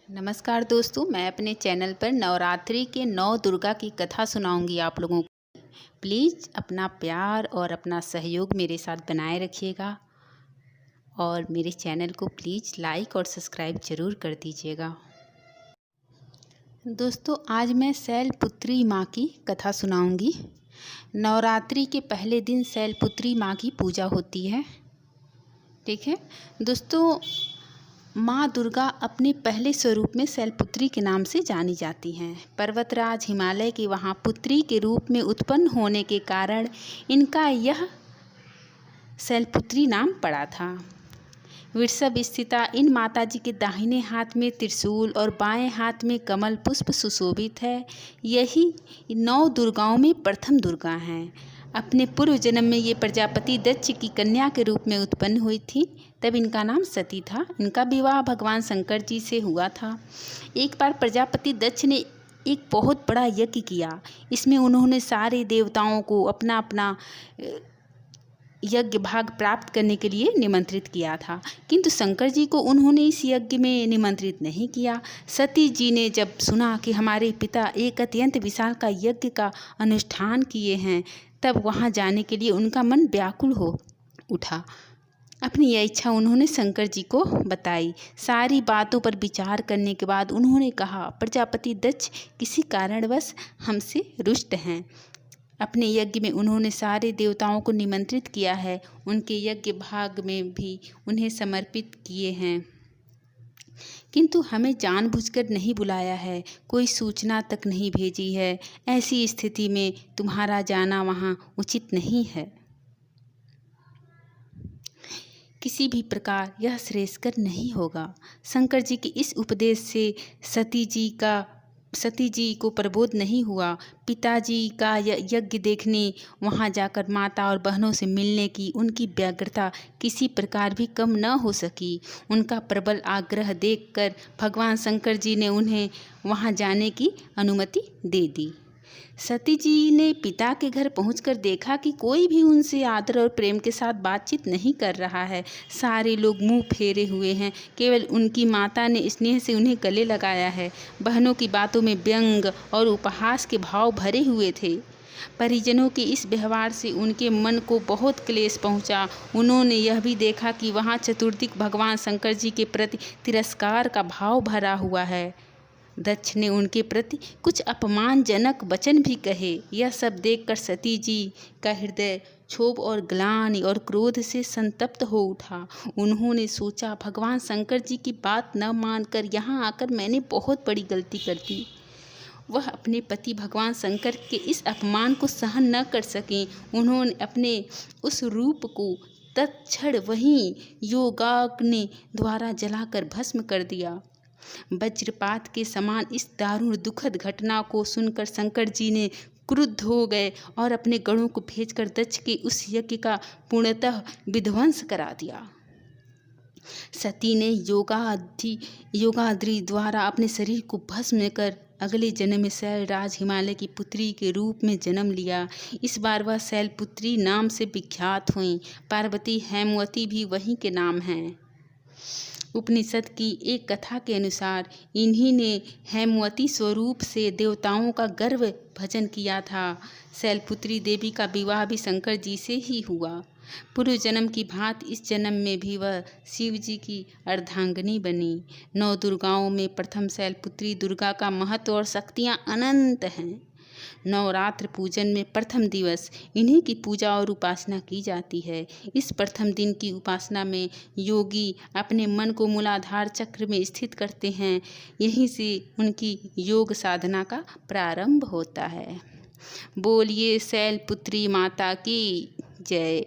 नमस्कार दोस्तों, मैं अपने चैनल पर नवरात्रि के 9 दुर्गा की कथा सुनाऊंगी आप लोगों को। प्लीज़ अपना प्यार और अपना सहयोग मेरे साथ बनाए रखिएगा और मेरे चैनल को प्लीज़ लाइक और सब्सक्राइब ज़रूर कर दीजिएगा। दोस्तों, आज मैं शैलपुत्री माँ की कथा सुनाऊंगी। नवरात्रि के पहले दिन शैलपुत्री माँ की पूजा होती है। ठीक है दोस्तों, माँ दुर्गा अपने पहले स्वरूप में शैलपुत्री के नाम से जानी जाती हैं। पर्वतराज हिमालय की वहाँ पुत्री के रूप में उत्पन्न होने के कारण इनका यह शैलपुत्री नाम पड़ा था। वृषभ स्थिता इन माताजी के दाहिने हाथ में त्रिशूल और बाएं हाथ में कमल पुष्प सुशोभित है। यही 9 दुर्गाओं में प्रथम दुर्गा हैं। अपने पूर्व जन्म में ये प्रजापति दक्ष की कन्या के रूप में उत्पन्न हुई थी, तब इनका नाम सती था। इनका विवाह भगवान शंकर जी से हुआ था। एक बार प्रजापति दक्ष ने एक बहुत बड़ा यज्ञ किया। इसमें उन्होंने सारे देवताओं को अपना अपना यज्ञ भाग प्राप्त करने के लिए निमंत्रित किया था, किंतु शंकर जी को उन्होंने इस यज्ञ में निमंत्रित नहीं किया। सती जी ने जब सुना कि हमारे पिता एक अत्यंत विशाल का यज्ञ का अनुष्ठान किए हैं, तब वहां जाने के लिए उनका मन व्याकुल हो उठा। अपनी यह इच्छा उन्होंने शंकर जी को बताई। सारी बातों पर विचार करने के बाद उन्होंने कहा, प्रजापति दक्ष किसी कारणवश हमसे रुष्ट हैं। अपने यज्ञ में उन्होंने सारे देवताओं को निमंत्रित किया है, उनके यज्ञ भाग में भी उन्हें समर्पित किए हैं, किंतु हमें जानबूझकर नहीं बुलाया है, कोई सूचना तक नहीं भेजी है। ऐसी स्थिति में तुम्हारा जाना वहाँ उचित नहीं है। किसी भी प्रकार यह श्रेयस्कर नहीं होगा। शंकर जी के इस उपदेश से सती जी को प्रबोध नहीं हुआ। पिताजी का यज्ञ देखने वहां जाकर माता और बहनों से मिलने की उनकी व्यग्रता किसी प्रकार भी कम न हो सकी। उनका प्रबल आग्रह देखकर भगवान शंकर जी ने उन्हें वहां जाने की अनुमति दे दी। सती जी ने पिता के घर पहुंचकर देखा कि कोई भी उनसे आदर और प्रेम के साथ बातचीत नहीं कर रहा है। सारे लोग मुंह फेरे हुए हैं। केवल उनकी माता ने स्नेह से उन्हें गले लगाया है। बहनों की बातों में व्यंग और उपहास के भाव भरे हुए थे। परिजनों के इस व्यवहार से उनके मन को बहुत क्लेश पहुंचा। उन्होंने यह भी देखा कि वहां चतुर्दिक भगवान शंकर जी के प्रति तिरस्कार का भाव भरा हुआ है। दक्ष ने उनके प्रति कुछ अपमानजनक वचन भी कहे। यह सब देखकर सती जी का हृदय क्षोभ और ग्लानि और क्रोध से संतप्त हो उठा। उन्होंने सोचा, भगवान शंकर जी की बात न मानकर यहाँ आकर मैंने बहुत बड़ी गलती कर दी। वह अपने पति भगवान शंकर के इस अपमान को सहन न कर सके। उन्होंने अपने उस रूप को तत्क्षण वहीं योगाग्नि द्वारा जलाकर भस्म कर दिया। वज्रपात के समान इस दारुण दुखद घटना को सुनकर शंकर जी ने क्रुद्ध हो गए और अपने गणों को भेजकर दक्ष के उस यज्ञ का पूर्णतः विध्वंस करा दिया। सती ने योगाद्रि द्वारा अपने शरीर को भस्म कर अगले जन्म में शैलराज हिमालय की पुत्री के रूप में जन्म लिया। इस बार वह शैलपुत्री नाम से विख्यात हुई। पार्वती हेमवती भी वहीं के नाम हैं। उपनिषद की एक कथा के अनुसार इन्हीं ने हेमवती स्वरूप से देवताओं का गर्व भजन किया था। शैलपुत्री देवी का विवाह भी शंकर जी से ही हुआ। पूर्व जन्म की भांति इस जन्म में भी वह शिव जी की अर्धांगिनी बनी। 9 दुर्गाओं में प्रथम शैलपुत्री दुर्गा का महत्व और शक्तियाँ अनंत हैं। नवरात्र पूजन में प्रथम दिवस इन्हीं की पूजा और उपासना की जाती है। इस प्रथम दिन की उपासना में योगी अपने मन को मूलाधार चक्र में स्थित करते हैं। यहीं से उनकी योग साधना का प्रारंभ होता है। बोलिए शैलपुत्री माता की जय।